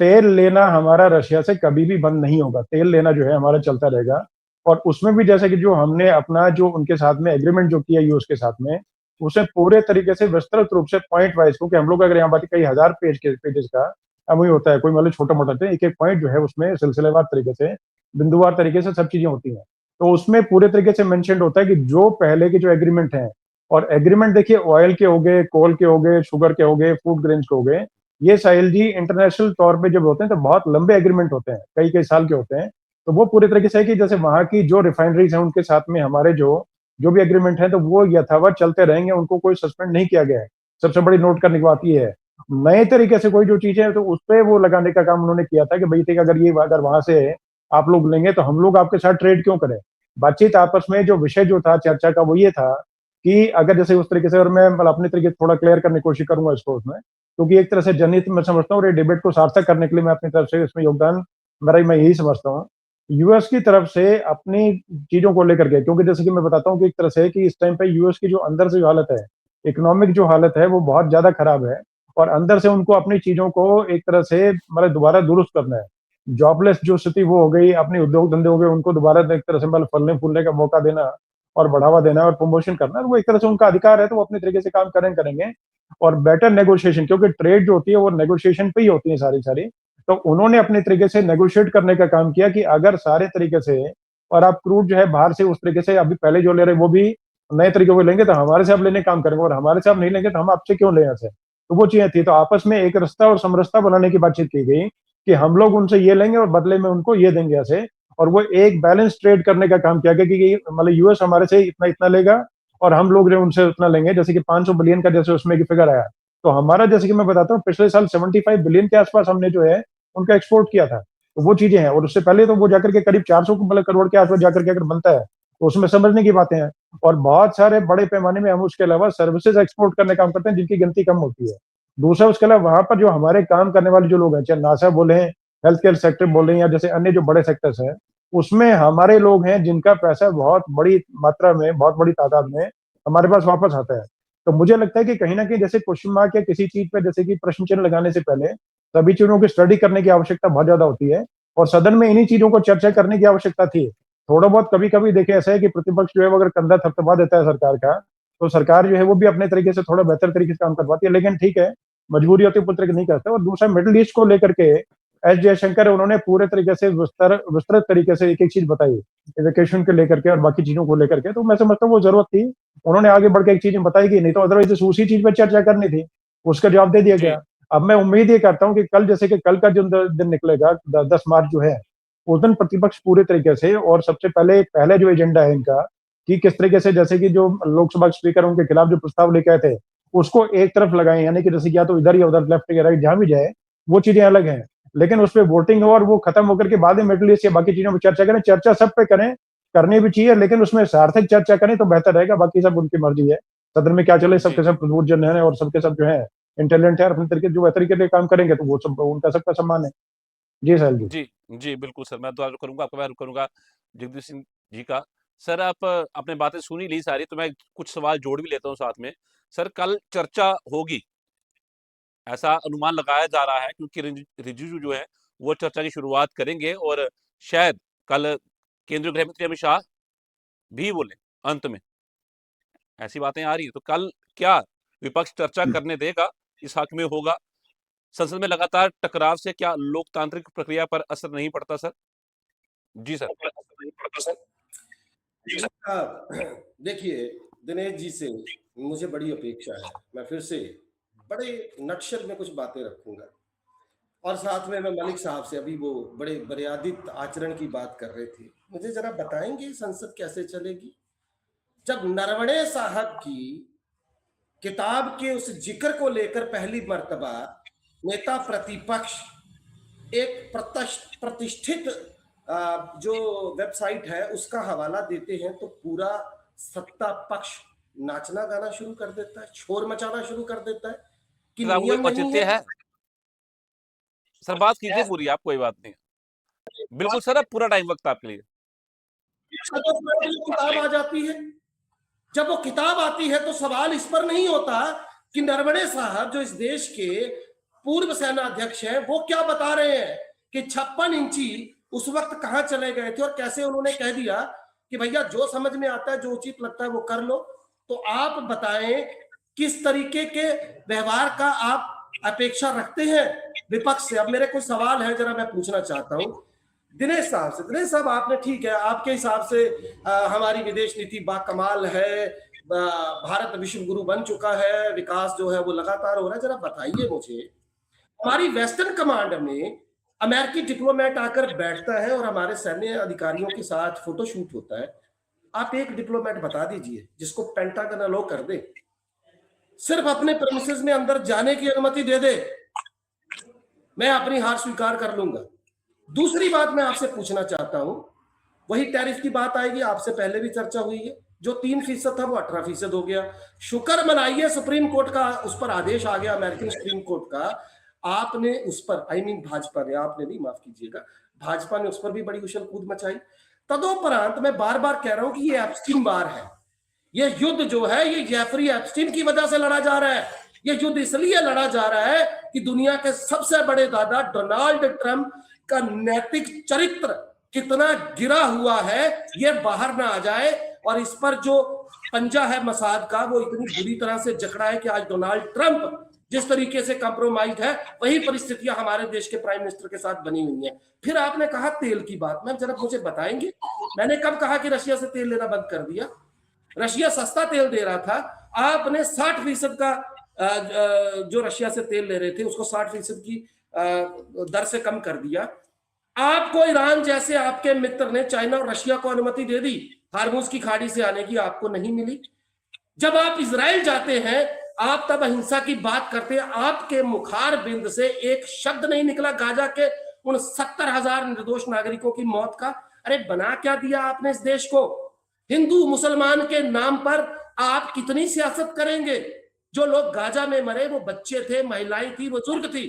तेल लेना हमारा रशिया से कभी भी बंद नहीं होगा। तेल लेना जो है हमारा चलता रहेगा और उसमें भी जैसे कि जो हमने अपना जो उनके साथ में एग्रीमेंट जो किया यूएस के साथ में, उसे पूरे तरीके से विस्तृत रूप से पॉइंट वाइज़ क्योंकि हम लोग अगर यहाँ बात कई हज़ार पेजेज़ का वही होता है, कोई मतलब छोटा-मोटा तो एक-एक पॉइंट जो है उसमें सिलसिलेवार तरीके से, बिंदुवार तरीके से सब चीज़ें होती हैं। तो उसमें पूरे तरीके से मेंशन्ड होता है कि जो पहले के जो एग्रीमेंट हैं और एग्रीमेंट देखिए ऑयल के हो गए, कोल के हो गए, शुगर के हो गए, फूड ग्रेन्स के हो गए, ये साहिल जी इंटरनेशनल तौर पे जब होते हैं तो बहुत लंबे एग्रीमेंट होते हैं, कई-कई साल के होते हैं। तो वो पूरे तरीके से है कि जैसे वहाँ की जो रिफाइनरीज़ हैं उनके साथ में हमारे जो भी एग्रीमेंट है तो वो यथावत चलते रहेंगे, उनको कोई सस्पेंड नहीं किया गया है। सबसे बड़ी नोट करने की बात ये है। नए तरीके से कोई जो चीज़ है तो उसपे वो लगाने का काम उन्होंने किया था कि भई ठीक है अगर वहाँ से आप लोग लेंगे तो हम लोग आपके साथ ट्रेड क्यों करें? बातचीत आपस में जो विषय जो था चर्चा का वो ये था कि अगर जैसे उस तरीके से और मैं मतलब अपने तरीके से थोड़ा क्लियर करने की कोशिश करूँगा इसको उसमें, क्योंकि एक तरह से जनहित मैं समझता हूँ और ये डिबेट को सार्थक करने के लिए मैं अपनी तरफ से इसमें योगदान मेरा मैं यही समझता हूँ। यूएस की तरफ से अपनी चीज़ों को लेकर के क्योंकि जैसे कि मैं बताता हूँ कि एक तरह से कि इस टाइम पे यूएस की जो अंदर से जो हालत है, इकोनॉमिक जो हालत है वो बहुत ज़्यादा खराब है और अंदर से उनको अपनी चीज़ों को एक तरह से मतलब दोबारा दुरुस्त करना है। जॉबलेस जो स्थिति वो हो गई, अपने उद्योग धंधे हो गए, उनको दोबारा एक तरह से मतलब फलने-फूलने का मौका देना और बढ़ावा देना और प्रमोशन करना, वो एक तरह से उनका अधिकार है, तो वो अपने तरीके से काम करेंगे और बेटर नेगोशिएशन क्योंकि ट्रेड जो होती है वो नेगोशिएशन पे ही होती है सारी-सारी। तो उन्होंने अपने तरीके से नेगोशिएट करने का काम किया कि अगर सारे तरीके से और आप क्रूड जो है बाहर से उस तरीके से अभी पहले जो ले रहे हैं वो भी नए तरीके को लेंगे तो हमारे से आप लेने का काम करेंगे और हमारे से आप नहीं लेंगे तो हम आपसे क्यों लें ऐसे? तो वो चीज़ें थी, तो आपस में एक रास्ता और समरसता बनाने की बातचीत की गई कि हम लोग उनसे ये लेंगे और बदले में उनको ये देंगे ऐसे और वो एक बैलेंस ट्रेड करने का काम किया गया कि मतलब यूएस हमारे से इतना-इतना लेगा और हम लोग जो उनसे उतना लेंगे जैसे कि 500 बिलियन का जैसे उसमें की फिगर आया। तो हमारा जैसे कि मैं बताता हूँ पिछले साल 75 बिलियन के आस-पास हमने जो है उनका एक्सपोर्ट किया था। तो वो चीज़ें हैं और उससे पहले तो वो जाकर के करीब 400 मतलब करोड़ के आस-पास जाकर के अगर बनता है, तो उसमें समझने की बातें हैं और बहुत सारे बड़े पैमाने में हम उसके अलावा सर्विसेज़ एक्सपोर्ट करने का काम करते हैं जिनकी गिनती कम होती है। दूसरा उसके अलावा वहाँ पर जो हमारे काम करने वाले जो लोग हैं, चाहे नासा बोलें, हेल्थ केयर सेक्टर बोलें या जैसे अन्य जो बड़े सेक्टर्स हैं, उसमें हमारे लोग हैं जिनका पैसा बहुत बड़ी मात्रा में, बहुत बड़ी तादाद में हमारे पास वापस आता है। तो मुझे लगता है कि कहीं न कहीं जैसे क्वेश्चन मार्क या किसी चीज़ पे जैसे कि प्रश्न चिन्ह लगाने से पहले सभी चीज़ों की स्टडी करने की आवश्यकता बहुत ज़्यादा होती है और सदन में इन्हीं चीज़ों को चर्चा करने की आवश्यकता थी। थोड़ा बहुत कभी-कभी देखिए ऐसा है कि प्रतिपक्ष जो है वो अगर कंधा थपथपा देता है सरकार का, तो सरकार जो है वो भी अपने तरीके से थोड़ा बेहतर तरीके से काम कर पाती है। लेकिन ठीक है, मजबूरी होती है पूरी तरीके से नहीं करते और दूसरा मिडल ईस्ट को लेकर के एस जयशंकर उन्होंने पूरे तरीके से विस्तृत तरीके से एक-एक चीज़ बताई, एजुकेशन को लेकर के और बाकी चीज़ों को लेकर के। तो मैं समझता हूँ वो ज़रूरत थी उन्होंने आगे बढ़ के एक चीज बताई कि नहीं तो अदरवाइज उसी चीज पर चर्चा करनी थी, उसका जवाब दे दिया जी। गया। अब मैं उम्मीद ये करता हूँ कि कल जैसे कि कल का जो दिन निकलेगा 10 मार्च जो है, उस दिन प्रतिपक्ष पूरे तरीके से और सबसे पहले जो एजेंडा है इनका कि किस तरीके से जैसे कि जो लोकसभा स्पीकर उनके खिलाफ जो प्रस्ताव लेके आए थे उसको एक तरफ लगाए, यानी कि जैसे कि या तो इधर या उधर, लेफ्ट या राइट जहां भी जाए वो चीजें अलग हैं, लेकिन उस पर वोटिंग हो और वो खत्म होकर के बाद में मिडिल ईस्ट या बाकी चीजों पर चर्चा करें। चर्चा सब पे करें, करनी भी चाहिए, लेकिन उसमें सार्थक चर्चा करें तो बेहतर रहेगा। बाकी सब उनकी मर्जी है, सदन में क्या चले, सबके सब प्रबुद्धजन है और सबके सब जो है इंटेलिजेंट है, अपने तरीके जो तरीके से काम करेंगे तो वो सब उनका सबका सम्मान है। जी साहिल जी। जी, जी, बिल्कुल सर, मैं दुआ करूँगा, आपका मैं करूँगा जगदीश सिंह जी का। सर आप आपने बातें सुन ही ली सारी, तो मैं कुछ सवाल जोड़ भी लेता हूँ साथ में। सर कल चर्चा होगी, ऐसा अनुमान लगाया जा रहा है क्योंकि रिजिजू जो है, वो चर्चा की शुरुआत करेंगे और शायद कल केंद्रीय गृह मंत्री अमित शाह भी बोले अंत में, ऐसी बातें आ रही हैं। तो कल क्या विपक्ष चर्चा करने देगा, इस हक में होगा? संसद में लगातार टकराव से क्या लोकतांत्रिक प्रक्रिया पर असर नहीं पड़ता सर? जी सर। देखिए, दिनेश जी से मुझे बड़ी अपेक्षा है। मैं फिर से बड़े नटशल में कुछ बातें रखूंगा और साथ में मैं मलिक साहब से, अभी वो बड़े मर्यादित आचरण की बात कर रहे थे, मुझे जरा बताएंगे संसद कैसे चलेगी जब नरवणे साहब की किताब के उस जिक्र को लेकर पहली मर्तबा नेता प्रतिपक्ष एक प्रतिष्ठित जो वेबसाइट है उसका हवाला देते हैं तो पूरा सत्ता पक्ष नाचना गाना शुरू कर देता है, शोर मचाना शुरू कर देता है कि सर आपको कोई नियम नहीं औचित्य है। है? सर बात कीजिए पूरी, आप कोई बात नहीं है। बिल्कुल सर, अब पूरा टाइम वक्त आपके लिए। किताब आ जाती है, जब वो किताब आती है तो सवाल इस पर नहीं होता कि नरवणे साहब जो इस देश के पूर्व सेनाध्यक्ष हैं वो क्या बता रहे हैं कि 56 इंची उस वक्त कहां चले गए थे और कैसे उन्होंने कह दिया कि भैया जो समझ में आता है, जो उचित लगता है वो कर लो। तो आप बताएं किस तरीके के व्यवहार का आप अपेक्षा रखते हैं विपक्ष से। अब मेरे कुछ सवाल है, जरा मैं पूछना चाहता हूं दिनेश साहब से। दिनेश साहब, आपने ठीक है, आपके हिसाब से हमारी विदेश नीति बाकमाल है, भारत विश्व गुरु बन चुका है, विकास जो है वो लगातार हो रहा है। जरा बताइए मुझे, हमारी वेस्टर्न कमांड में अमेरिकी डिप्लोमेट आकर बैठता है और हमारे सैन्य अधिकारियों के साथ फोटोशूट होता है। आप एक डिप्लोमेट बता दीजिए जिसको पेंटागन अलो कर दे, सिर्फ अपने प्रेमिसेस में अंदर जाने की अनुमति दे दे, मैं अपनी हार स्वीकार कर लूंगा। दूसरी बात मैं आपसे पूछना चाहता हूं, वही टैरिफ की बात आएगी, आपसे पहले भी चर्चा हुई है, जो 3% था वो 18% हो गया। शुक्र मनाइए सुप्रीम कोर्ट का उस पर आदेश आ गया, अमेरिकन सुप्रीम कोर्ट का। आपने उस पर, आई मीन भाजपा ने, आपने नहीं, माफ कीजिएगा, भाजपा ने उस पर भी बड़ी उछल कूद मचाई। तदोपरांत मैं बार बार कह रहा हूं कि ये एप्स्टीन बार है, ये युद्ध जो है ये जेफरी एप्स्टीन की वजह से लड़ा जा रहा है। ये युद्ध इसलिए लड़ा जा रहा है कि दुनिया के सबसे बड़े दादा डोनाल्ड ट्रंप का नैतिक चरित्र कितना गिरा हुआ है ये बाहर ना आ जाए, और इस पर जो पंजा है मसाद का वो इतनी बुरी तरह से जकड़ा है कि आज डोनाल्ड ट्रंप जिस तरीके से कंप्रोमाइज है, वही परिस्थितियां हमारे देश के प्राइम मिनिस्टर के साथ बनी हुई हैं। फिर आपने कहा तेल की बात, मैम जरा मुझे बताएंगे, मैंने कब कहा कि रशिया से तेल लेना बंद कर दिया? रशिया सस्ता तेल दे रहा था, आपने 60% का जो रशिया से तेल ले रहे थे उसको 60% की दर से कम कर दिया। आपको ईरान जैसे आपके मित्र ने चाइना और रशिया को अनुमति दे दी हार्मुज की खाड़ी से आने की, आपको नहीं मिली। जब आप इजराइल जाते हैं आप तब अहिंसा की बात करते हैं, आपके मुखार बिंद से एक शब्द नहीं निकला गाजा के उन 70,000 निर्दोष नागरिकों की मौत का। अरे बना क्या दिया आपने इस देश को? हिंदू मुसलमान के नाम पर आप कितनी सियासत करेंगे? जो लोग गाजा में मरे वो बच्चे थे, महिलाएं थी, बुजुर्ग थी।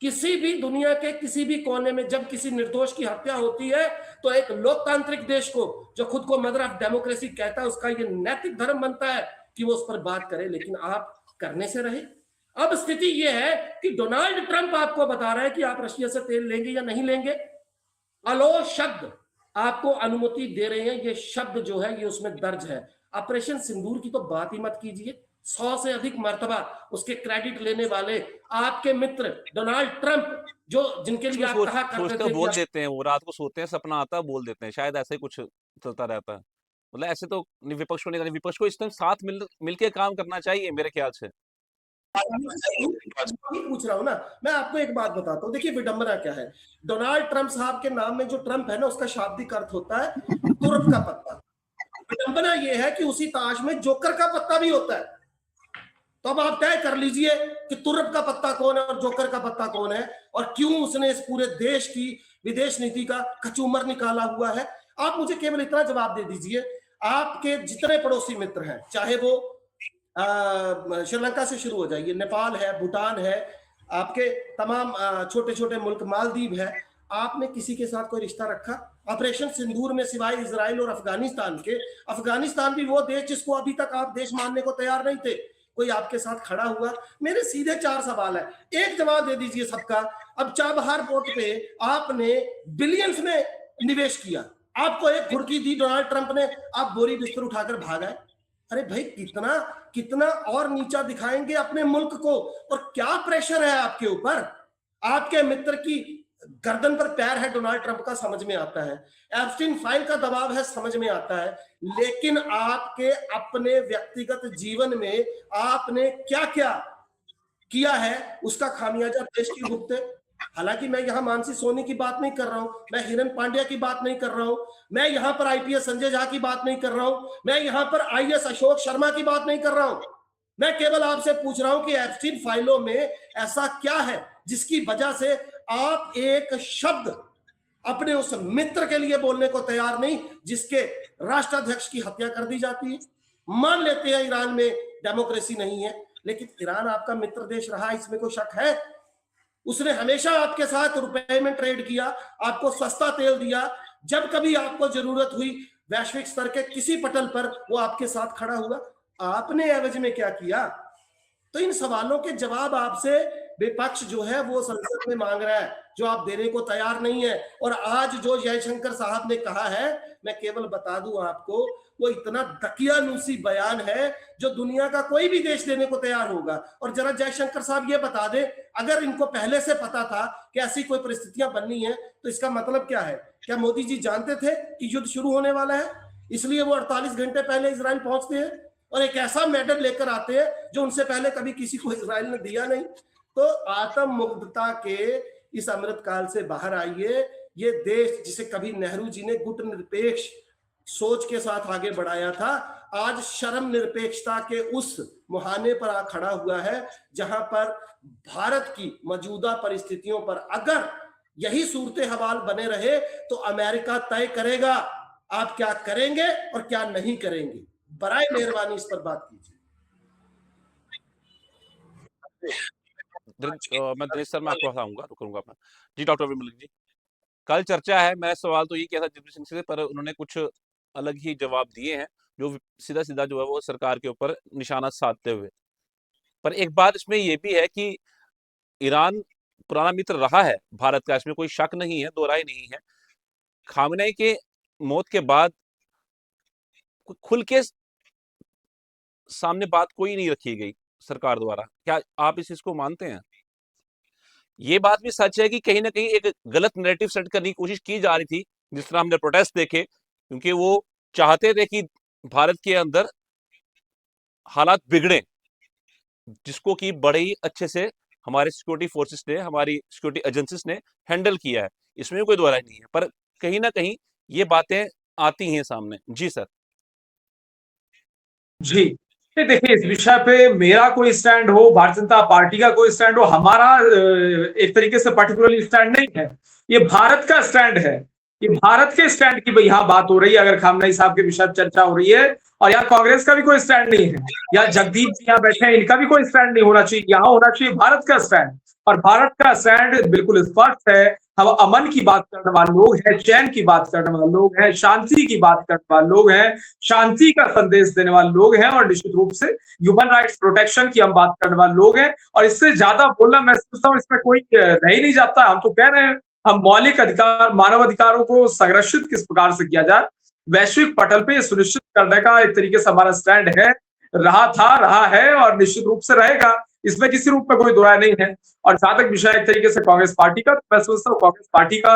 किसी भी दुनिया के किसी भी कोने में जब किसी निर्दोष की हत्या होती है तो एक लोकतांत्रिक देश को जो खुद को मदर ऑफ डेमोक्रेसी कहता है उसका ये नैतिक धर्म बनता है कि वो उस पर बात करे, लेकिन आप करने से रहे। अब स्थिति ये है कि डोनाल्ड ट्रंप आपको बता रहा है कि आप रशिया से तेल लेंगे या नहीं लेंगे। अलो शब्द आपको अनुमति दे रहे हैं, ये शब्द जो है ये उसमें दर्ज है। ऑपरेशन सिंदूर की तो बात ही मत कीजिए, 100 से अधिक मर्तबा उसके क्रेडिट लेने वाले आपके मित्र डोनाल्ड ट्रंप, जो जिनके लिए आप कहा करते थे बोल देते हैं, वो रात को सोते हैं सपना आता है बोल देते हैं, शायद ऐसा ही कुछ चलता रहता है। मतलब ऐसे तो विपक्ष को नहीं करना, विपक्ष को इस टाइम साथ मिलके काम करना चाहिए मेरे ख्याल से। वही पूछ रहा हूँ ना, मैं आपको एक बात बताता हूँ। देखिए विडंबना क्या है, डोनाल्ड ट्रंप साहब के नाम में जो ट्रंप है ना, उसका शाब्दिक अर्थ होता है तुरप का पत्ता। विडंबना यह है कि उसी ताश में जोकर का पत्ता भी होता है। तो अब आप तय कर लीजिए कि तुरप का पत्ता कौन है और जोकर का पत्ता कौन है, और क्यों उसने इस पूरे देश की विदेश नीति का कचूमर निकाला हुआ है। आप मुझे केवल इतना जवाब दे दीजिए, आपके जितने पड़ोसी मित्र हैं, चाहे वो श्रीलंका से शुरू हो जाइए, नेपाल है, भूटान है, आपके तमाम छोटे छोटे मुल्क, मालदीव है, आपने किसी के साथ कोई रिश्ता रखा? ऑपरेशन सिंदूर में सिवाय इजराइल और अफगानिस्तान के, अफगानिस्तान भी वो देश जिसको अभी तक आप देश मानने को तैयार नहीं थे, कोई आपके साथ खड़ा हुआ? मेरे सीधे 4 सवाल है, एक जवाब दे दीजिए सबका। अब चाबहार पोर्ट पे आपने बिलियंस में निवेश किया, आपको एक घुड़की दी डोनाल्ड ट्रंप ने, आप बोरी बिस्तर उठाकर भाग आए। अरे भाई, कितना कितना और नीचा दिखाएंगे अपने मुल्क को, और क्या प्रेशर है आपके ऊपर? आपके मित्र की गर्दन पर पैर है डोनाल्ड ट्रंप का, समझ में आता है। एप्स्टीन फाइल का दबाव है, समझ में आता है। लेकिन आपके अपने व्यक्तिगत जीवन में आपने क्या क्या किया है, उसका खामियाजा देश की भुगते। हालांकि मैं यहाँ मानसी सोनी की बात नहीं कर रहा हूं, मैं हिरन पांड्या की बात नहीं कर रहा हूं, मैं यहाँ पर आईपीएस संजय झा की बात नहीं कर रहा हूं, मैं यहाँ पर आईएएस अशोक शर्मा की बात नहीं कर रहा हूं। मैं केवल आपसे पूछ रहा हूं कि एप्स्टीन फाइलों में ऐसा क्या है जिसकी वजह से आप एक शब्द अपने उस मित्र के लिए बोलने को तैयार नहीं, जिसके राष्ट्राध्यक्ष की हत्या कर दी जाती है। मान लेते हैं ईरान में डेमोक्रेसी नहीं है, लेकिन ईरान आपका मित्र देश रहा, इसमें कोई शक है? उसने हमेशा आपके साथ रुपए में ट्रेड किया, आपको सस्ता तेल दिया, जब कभी आपको जरूरत हुई वैश्विक स्तर के किसी पटल पर वो आपके साथ खड़ा हुआ। आपने एवज में क्या किया? तो इन सवालों के जवाब आपसे विपक्ष जो है वो संसद में मांग रहा है, जो आप देने को तैयार नहीं है। और आज जो जयशंकर साहब ने कहा है, मैं केवल बता दूं आपको, वो इतना दकियानूसी बयान है जो दुनिया का कोई भी देश देने को तैयार होगा। और जरा जयशंकर साहब ये बता दे, अगर इनको पहले से पता था कि ऐसी कोई परिस्थितियां बननी है, तो इसका मतलब क्या है? क्या मोदी जी जानते थे कि युद्ध शुरू होने वाला है, इसलिए वो 48 घंटे पहले इजराइल पहुंचते हैं और एक ऐसा मेडल लेकर आते हैं जो उनसे पहले कभी किसी को इजराइल ने दिया नहीं? तो आत्म मुग्धता के इस अमृत काल से बाहर आइए। ये देश जिसे कभी नेहरू जी ने गुट निरपेक्ष सोच के साथ आगे बढ़ाया था, आज शर्म निरपेक्षता के उस मुहाने पर आ खड़ा हुआ है, जहां पर भारत की मौजूदा परिस्थितियों पर अगर यही सूरत हवाल बने रहे तो अमेरिका तय करेगा आप क्या करेंगे और क्या नहीं करेंगे। बराए मेहरबानी इस पर बात कीजिए। मैं दिनेश सर, मैं आपको बताऊंगा तो करूंगा अपना। जी डॉक्टर विमल जी, कल चर्चा है, मैं सवाल तो ये किया था जितेंद्र सिंह से, पर उन्होंने कुछ अलग ही जवाब दिए हैं, जो सीधा सीधा जो है वो सरकार के ऊपर निशाना साधते हुए। पर एक बात इसमें ये भी है कि ईरान पुराना मित्र रहा है भारत का, इसमें कोई शक नहीं है, दो राय नहीं है। खामनेई के मौत के बाद खुल के सामने बात कोई नहीं रखी गई सरकार द्वारा। क्या आप इस चीज को मानते हैं? ये बात भी सच है कि कहीं ना कहीं एक गलत नैरेटिव सेट करने की कोशिश की जा रही थी, जिस तरह हमने प्रोटेस्ट देखे, क्योंकि वो चाहते थे कि भारत के अंदर हालात बिगड़े, जिसको कि बड़े ही अच्छे से हमारे सिक्योरिटी फोर्सेस ने, हमारी सिक्योरिटी एजेंसीज ने हैंडल किया है, इसमें कोई दो राय नहीं है। पर कहीं ना कहीं ये बातें आती हैं सामने। जी सर। जी देखिए, इस विषय पे मेरा कोई स्टैंड हो, भारतीय जनता पार्टी का कोई स्टैंड हो, हमारा एक तरीके से पर्टिकुलरली स्टैंड नहीं है, ये भारत का स्टैंड है। ये भारत के स्टैंड की यहाँ बात हो रही है, अगर खामनेई साहब के विषय चर्चा हो रही है, और यहाँ कांग्रेस का भी कोई स्टैंड नहीं है, या जगदीप जी यहाँ बैठे हैं, इनका भी कोई स्टैंड नहीं होना चाहिए, यहाँ होना चाहिए भारत का स्टैंड। और भारत का स्टैंड बिल्कुल स्पष्ट है। हम अमन की बात करने वाले लोग हैं, चैन की बात करने वाले लोग हैं, शांति की बात करने वाले लोग हैं, शांति का संदेश देने वाले लोग हैं, और निश्चित रूप से ह्यूमन राइट्स प्रोटेक्शन की हम बात करने वाले लोग हैं। और इससे ज्यादा बोलना, मैं सोचता हूँ, इसमें कोई रह ही नहीं जाता। हम तो कह रहे हैं, हम मौलिक अधिकार, मानव अधिकारों को संरक्षित किस प्रकार से किया जाए, वैश्विक पटल पे सुनिश्चित करने का एक तरीके से हमारा स्टैंड है, रहा था, रहा है, और निश्चित रूप से रहेगा। इसमें किसी रूप में कोई दो राय नहीं है। और जहां तक विषय एक तरीके से कांग्रेस पार्टी का, मैं सोचता हूँ कांग्रेस पार्टी का,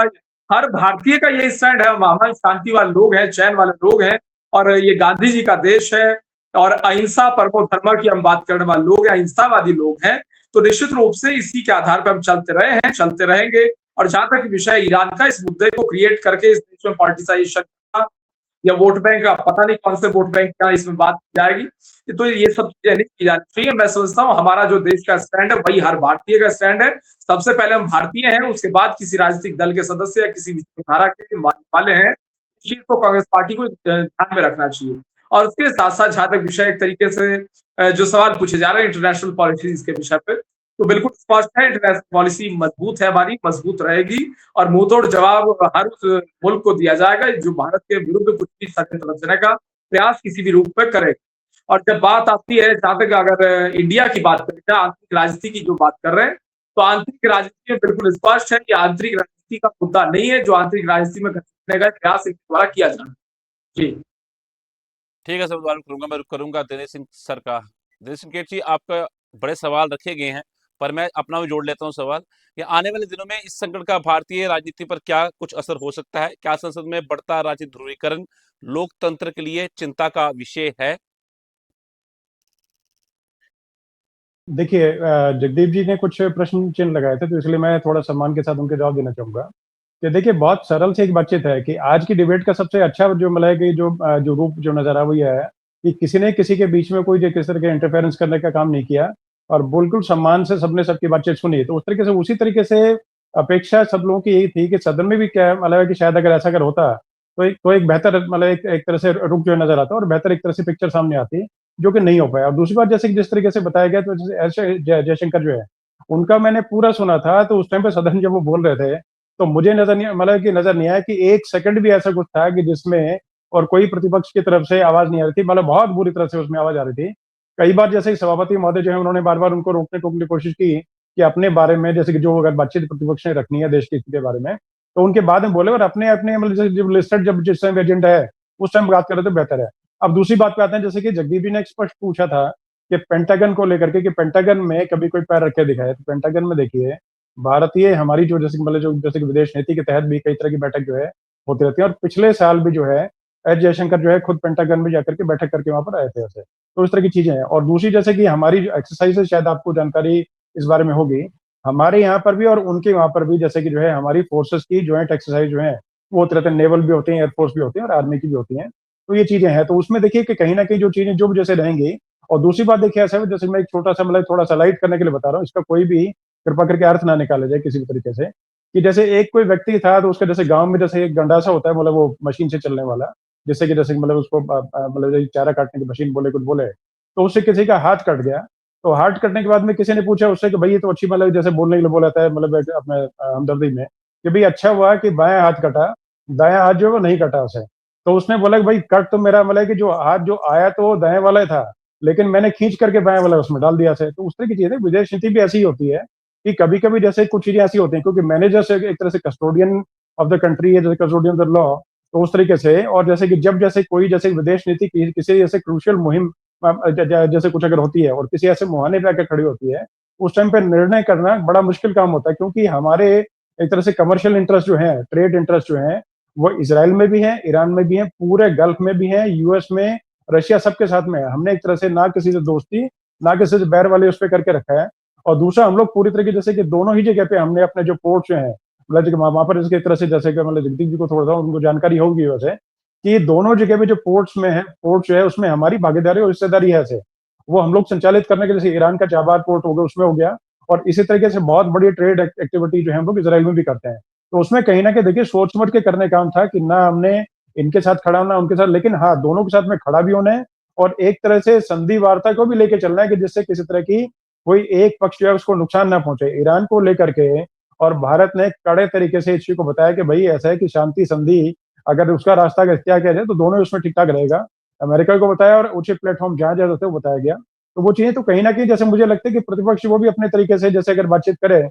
हर भारतीय का यही स्टैंड है। हम शांति वाले लोग हैं, चैन वाले लोग हैं, और ये गांधी जी का देश है और अहिंसा परमो धर्म की हम बात करने वाले लोग हैं, अहिंसावादी लोग हैं, तो निश्चित रूप से इसी के आधार पर हम चलते रहे हैं, चलते रहेंगे। और जहां तक विषय ईरान का, इस मुद्दे को क्रिएट करके इस देश में पॉलिटिसाइजेशन का या वोट बैंक का, पता नहीं कौन से वोट बैंक का इसमें बात की जाएगी, तो ये सब चीजें नहीं की जानी चाहिए। मैं समझता हूँ हमारा जो देश का स्टैंड है वही हर भारतीय का स्टैंड है। सबसे पहले हम भारतीय हैं, उसके बाद किसी राजनीतिक दल के सदस्य या किसी विचारधारा के वाले हैं। इस चीज को कांग्रेस पार्टी को ध्यान में रखना चाहिए। और उसके साथ साथ जहां तक विषय एक तरीके से जो सवाल पूछे जा रहे हैं इंटरनेशनल पॉलिसीज के विषय पे, तो बिल्कुल स्पष्ट है, इंटरनेशनल पॉलिसी मजबूत है, हमारी मजबूत रहेगी और मुंहतोड़ जवाब हर उस मुल्क को दिया जाएगा जो भारत के विरुद्ध कुछ भी षड्यंत्र रचने का प्रयास किसी भी रूप में करेगा। और जब बात आती है, जहां तक अगर इंडिया की बात करें, आंतरिक राजनीति की जो बात कर रहे हैं, तो आंतरिक राजनीति में बिल्कुल स्पष्ट है कि आंतरिक राजनीति का मुद्दा नहीं है जो आंतरिक राजनीति में घसीटने का प्रयास इनके द्वारा किया जा रहा है। जी ठीक है, सवाल करूंगा, मैं रुक करूंगा दिनेश सिंह सर का। दिनेश सिंह केट जी, आपका बड़े सवाल रखे गए हैं, पर मैं अपना भी जोड़ लेता हूं सवाल कि आने वाले दिनों में इस संकट का भारतीय राजनीति पर क्या कुछ असर हो सकता है? क्या संसद में बढ़ता राजनीतिक ध्रुवीकरण लोकतंत्र के लिए चिंता का विषय है? देखिए, जगदीप जी ने कुछ प्रश्न चिन्ह लगाए थे, तो इसलिए मैं थोड़ा सम्मान के साथ उनके जवाब देना चाहूंगा कि देखिए, बहुत सरल से एक बातचीत है कि आज की डिबेट का सबसे अच्छा जो मतलब है कि जो रूप जो नजर आ वो ये है कि किसी ने किसी के बीच में कोई किसी तरह के इंटरफेरेंस करने का काम नहीं किया और बिल्कुल सम्मान से सबने सबकी बातचीत सुनी। तो उस तरीके से उसी तरीके से अपेक्षा सब लोगों की यही थी कि सदन में भी क्या मतलब है कि शायद अगर ऐसा अगर होता तो एक बेहतर मतलब एक तरह से रुख जो नजर आता और बेहतर एक तरह से पिक्चर सामने आती, जो कि नहीं हो पाया। और दूसरी बात, जैसे कि जिस तरीके से बताया गया, तो जैसे ऐसे जयशंकर जो है उनका मैंने पूरा सुना था, तो उस टाइम पे सदन जब वो बोल रहे थे तो मुझे नजर नहीं मतलब कि नजर नहीं आया कि एक सेकंड भी ऐसा कुछ था कि जिसमें और कोई प्रतिपक्ष की तरफ से आवाज नहीं आ रही थी, मतलब बहुत बुरी तरह से उसमें आवाज आ रही थी। कई बार जैसे कि सभापति महोदय जो है उन्होंने बार बार उनको रोकने टोकने की कोशिश की कि अपने बारे में, जैसे कि जो अगर बातचीत प्रतिपक्ष ने रखनी है देश की स्थिति के बारे में, तो उनके बाद में बोले और अपने अपने मतलब जब लिस्टेड जब जिस टाइम एजेंडा है उस टाइम बात करें तो बेहतर है। अब दूसरी बात पे आते हैं, जैसे कि जगदीप जी ने एक स्पष्ट पूछा था कि पेंटागन को लेकर के कि पेंटागन में कभी कोई पैर रखे दिखाए, तो पेंटागन में देखिए भारतीय हमारी जो जैसे मतलब जो जैसे कि विदेश नीति के तहत भी कई तरह की बैठक जो है होती रहती है, और पिछले साल भी जो है एस जयशंकर जो है खुद पेंटागन में जाकर के बैठक करके वहां पर आए थे ऐसे। तो इस तरह की चीजें हैं। और दूसरी, जैसे कि हमारी जो एक्सरसाइज है, शायद आपको जानकारी इस बारे में होगी, हमारे यहाँ पर भी और उनके वहां पर भी जैसे कि जो है हमारी फोर्सेस की ज्वाइंट एक्सरसाइज जो है वो होते रहते हैं, नेवल भी होते हैं, एयरफोर्स भी होती है और आर्मी की भी होती है। तो ये चीजें हैं, तो उसमें देखिए कि कहीं ना कहीं जो चीजें जो जैसे रहेंगी। और दूसरी बात देखिए ऐसा है, जैसे मैं एक छोटा सा मतलब थोड़ा सा लाइट करने के लिए बता रहा हूँ, इसका कोई भी कृपा करके अर्थ ना निकाला जाए किसी भी तरीके से, कि जैसे एक कोई व्यक्ति था तो उसका जैसे गांव में जैसे एक गंडासा होता है, मतलब वो मशीन से चलने वाला, जिससे कि जैसे मतलब उसको मतलब चारा काटने की मशीन बोले कुछ बोले, तो उससे किसी का हाथ कट गया। तो हाथ कटने के बाद में किसी ने पूछा उससे कि भाई ये तो अच्छी मतलब जैसे बोलने के लिए बोला था मतलब अपने हमदर्दी में कि भाई अच्छा हुआ कि बायां हाथ कटा, दायां हाथ जो है वो नहीं कटा उसे। तो उसने बोला कि भाई कट तो मेरा मतलब कि जो हाथ जो आया तो वो दाएं वाला ही था, लेकिन मैंने खींच करके बाएं वाला उसमें डाल दिया से। तो उस तरह की चीजें विदेश नीति भी ऐसी ही होती है कि कभी कभी जैसे कुछ चीजें ऐसी होती हैं, क्योंकि मैनेजर से एक तरह से कस्टोडियन ऑफ द कंट्री है, जैसे कस्टोडियन ऑफ द लॉ, तो उस तरीके से। और जैसे कि जब जैसे कोई जैसे विदेश नीति किसी जैसे क्रूशियल मुहिम जैसे कुछ अगर होती है और किसी ऐसे मुहाने पे आकर खड़ी होती है, उस टाइम पे निर्णय करना बड़ा मुश्किल काम होता है, क्योंकि हमारे एक तरह से कमर्शियल इंटरेस्ट जो है, ट्रेड इंटरेस्ट जो है, वो इसराइल में भी है, ईरान में भी है, पूरे गल्फ में भी है, यूएस में, रशिया, सबके साथ में है। हमने एक तरह से ना किसी से दोस्ती ना किसी से बैर वाले उस पर करके रखा है। और दूसरा, हम लोग पूरी तरीके जैसे कि दोनों ही जगह पे हमने अपने जो पोर्ट जो है मतलब वहां पर इसके तरह से जैसे कि मतलब जगदीप जी को थोड़ा सा उनको जानकारी होगी वैसे कि दोनों जगह पे जो पोर्ट्स में है, पोर्ट जो है उसमें हमारी भागीदारी और हिस्सेदारी है ऐसे, वो हम लोग संचालित करने के लिए, जैसे ईरान का चाबार पोर्ट हो गया उसमें हो गया, और इसी तरीके से बहुत बड़ी ट्रेड एक्टिविटी जो है हम लोग इसराइल में भी करते हैं। तो उसमें कहीं ना कहीं देखिए सोच समझ के करने काम था कि ना हमने इनके साथ खड़ा होना उनके साथ, लेकिन हाँ दोनों के साथ में खड़ा भी होना है और एक तरह से संधि वार्ता को भी लेके चलना है कि जिससे किसी तरह की कोई एक पक्ष जो है उसको नुकसान ना पहुंचे। ईरान को लेकर के और भारत ने कड़े तरीके से इस चीज को बताया कि भाई ऐसा है कि शांति संधि अगर उसका रास्ता अगर इख्तियार किया जाए तो दोनों उसमें ठीक ठाक रहेगा। अमेरिका को बताया और उचित प्लेटफॉर्म जहां जहां होते वो बताया गया। तो वो चीजें तो कहीं ना कहीं जैसे मुझे लगता है कि प्रतिपक्ष वो भी अपने तरीके से जैसे अगर बातचीत करे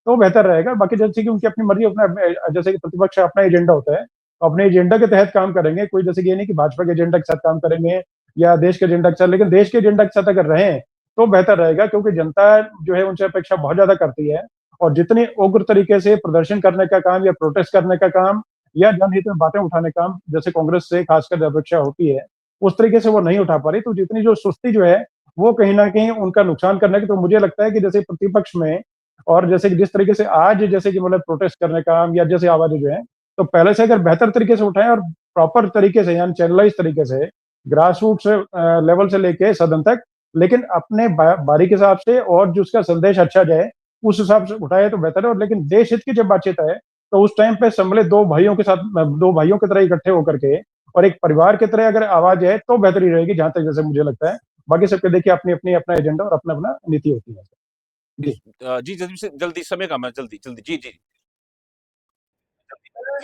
तो बेहतर रहेगा। बाकी जैसे कि उनकी अपनी मर्जी, अपना जैसे कि प्रतिपक्ष का अपना एजेंडा होता है, तो अपने एजेंडा के तहत काम करेंगे। कोई जैसे कि ये नहीं कि भाजपा के एजेंडा के साथ काम करेंगे या देश के एजेंडा के साथ, लेकिन देश के एजेंडा के साथ अगर रहें तो बेहतर रहेगा, क्योंकि जनता जो है उनसे अपेक्षा बहुत ज्यादा करती है। और जितनी उग्र तरीके से प्रदर्शन करने का काम या प्रोटेस्ट करने का काम या जनहित में बातें उठाने का काम जैसे कांग्रेस से खासकर अपेक्षा होती है, उस तरीके से वो नहीं उठा पा रही। तो जितनी जो सुस्ती जो है वो कहीं न कहीं उनका नुकसान करने की, तो मुझे लगता है कि जैसे प्रतिपक्ष में और जैसे कि जिस तरीके से आज जैसे कि मतलब प्रोटेस्ट करने का या जैसे आवाज़ें जो है, तो पहले से अगर बेहतर तरीके से उठाएँ और प्रॉपर तरीके से यानी चैनलाइज़ तरीके से ग्रास रूट से लेवल से लेके सदन तक, लेकिन अपने बारी के हिसाब से और जो उसका संदेश अच्छा जाए, उस हिसाब से उठाए तो बेहतर है। और लेकिन देश हित की जब बातचीत है, तो उस टाइम पे संभले 2 भाइयों के साथ 2 भाइयों की तरह इकट्ठे होकर के और एक परिवार की तरह अगर आवाज़ है, तो बेहतरी रहेगी, जहाँ तक जैसे मुझे लगता है। बाकी सबके देखिए अपनी-अपनी अपना एजेंडा और अपना-अपना नीति होती है। जी। जी जल्दी से जल्दी, समय कम है, जल्दी जल्दी, जी जी।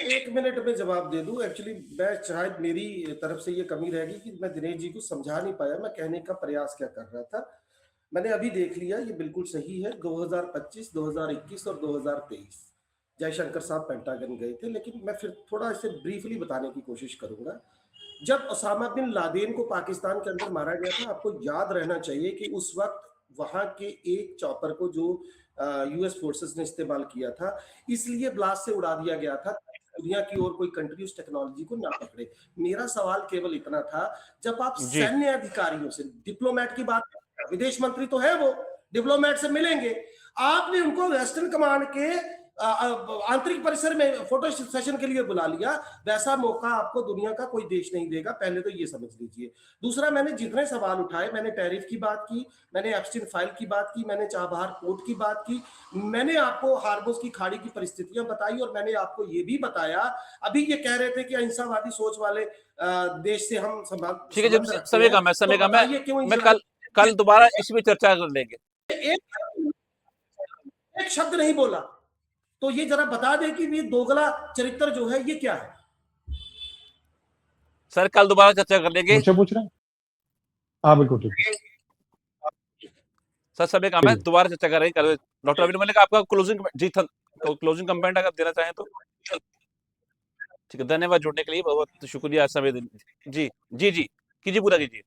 1 मिनट में जवाब दे दूं। एक्चुअली मैं शायद मेरी तरफ से ये कमी रहेगी कि मैं दिनेश जी को समझा नहीं पाया मैं कहने का प्रयास क्या कर रहा था। मैंने अभी देख लिया, ये बिल्कुल सही है। 2025, 2021 और 2023 जयशंकर साहब पेंटागन गए थे, लेकिन मैं फिर थोड़ा इसे ब्रीफली बताने की कोशिश करूंगा। जब ओसामा बिन लादेन को पाकिस्तान के अंदर मारा गया था, आपको याद रहना चाहिए कि उस वक्त वहां के एक चॉपर को जो यूएस फोर्सेस ने इस्तेमाल किया था, इसलिए ब्लास्ट से उड़ा दिया गया था, दुनिया की और कोई कंट्री उस टेक्नोलॉजी को ना पकड़े। मेरा सवाल केवल इतना था, जब आप जी सैन्य अधिकारियों से, डिप्लोमेट की बात, विदेश मंत्री तो है वो, डिप्लोमेट से मिलेंगे, आपने उनको वेस्टर्न कमांड के आंतरिक परिसर में फोटो सेशन के लिए बुला लिया। वैसा मौका आपको दुनिया का कोई देश नहीं देगा, पहले तो ये समझ लीजिए। दूसरा, मैंने जितने सवाल उठाए, मैंने टैरिफ की बात की, मैंने एप्स्टीन फाइल की बात की, मैंने चाबहार पोर्ट की बात की, मैंने आपको हार्मोज की खाड़ी की परिस्थितियां बताई, और मैंने आपको ये भी बताया, अभी ये कह रहे थे कि अहिंसावादी सोच वाले देश से हम ठीक है, संबंध जल्दी से, रखते समय हैं, कम है, समय तो कम है। बताइए क्यों मैं इजराइल कल दोबारा इस पे चर्चा कर लेंगे। एक एक शब्द नहीं बोला। तो ये जरा बता दे कि ये दोगला चरित्र जो है ये क्या है। सर कल दोबारा चर्चा कर लेंगे। मुझसे पूछ रहे हैं? हाँ, बिल्कुल ठीक है। सर समय कम है, दोबारा चर्चा करेंगे कल। डॉक्टर अविन मलिक, आपका क्लोजिंग, जी क्लोजिंग कमेंट अगर देना चाहें तो। ठीक है, धन्यवाद जुड़ने के लिए, बहुत बहुत शुक्रिया समय देने। जी जी जी, कीजिए, पूरा कीजिए।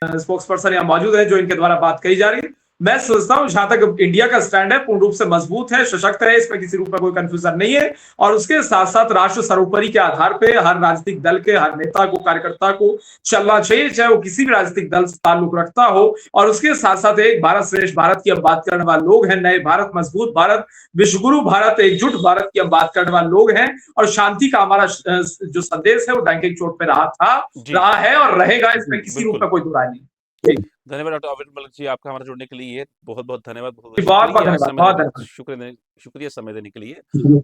स्पोक्स पर्सन यहाँ मौजूद है जो इनके द्वारा बात कही जा रही है। मैं सोचता हूं जहां तक इंडिया का स्टैंड है पूर्ण रूप से मजबूत है, सशक्त है, इसमें किसी रूप में कोई कंफ्यूजन नहीं है। और उसके साथ साथ राष्ट्र सर्वोपरि के आधार पे हर राजनीतिक दल के हर नेता को, कार्यकर्ता को चलना चाहिए, चाहे वो किसी भी राजनीतिक दल से ताल्लुक रखता हो। और उसके साथ साथ एक भारत श्रेष्ठ भारत की हम बात करने वाले लोग हैं, नए भारत, मजबूत भारत, विश्वगुरु भारत, एकजुट भारत की हम बात करने वाले लोग हैं। और शांति का हमारा जो संदेश है वो डंके की चोट पे रहा है और रहेगा, इसमें किसी रूप में कोई दो राय नहीं। धन्यवाद डॉक्टर अविन मलिक जी, आपका हमारे जुड़ने के लिए बहुत बहुत धन्यवाद, बहुत शुक्रिया समय देने के लिए।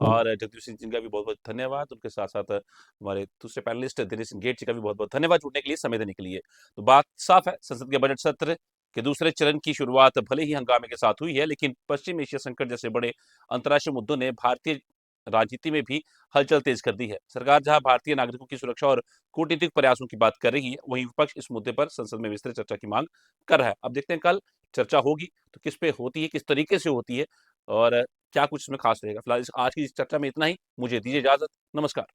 और जगदीश सिंह जी का भी बहुत बहुत धन्यवाद। उनके साथ साथ हमारे दूसरे पैनलिस्ट दिनेश गेट जी का भी बहुत बहुत धन्यवाद जुड़ने के लिए, समय देने के लिए। तो बात साफ है, संसद के बजट सत्र के दूसरे चरण की शुरुआत भले ही हंगामे के साथ हुई है, लेकिन पश्चिम एशिया संकट जैसे बड़े अंतर्राष्ट्रीय मुद्दों ने भारतीय राजनीति में भी हलचल तेज कर दी है। सरकार जहां भारतीय नागरिकों की सुरक्षा और कूटनीतिक प्रयासों की बात कर रही है, वहीं विपक्ष इस मुद्दे पर संसद में विस्तृत चर्चा की मांग कर रहा है। अब देखते हैं कल चर्चा होगी तो किस पे होती है, किस तरीके से होती है और क्या कुछ इसमें खास रहेगा। फिलहाल आज की इस चर्चा में इतना ही। मुझे दीजिए इजाजत। नमस्कार।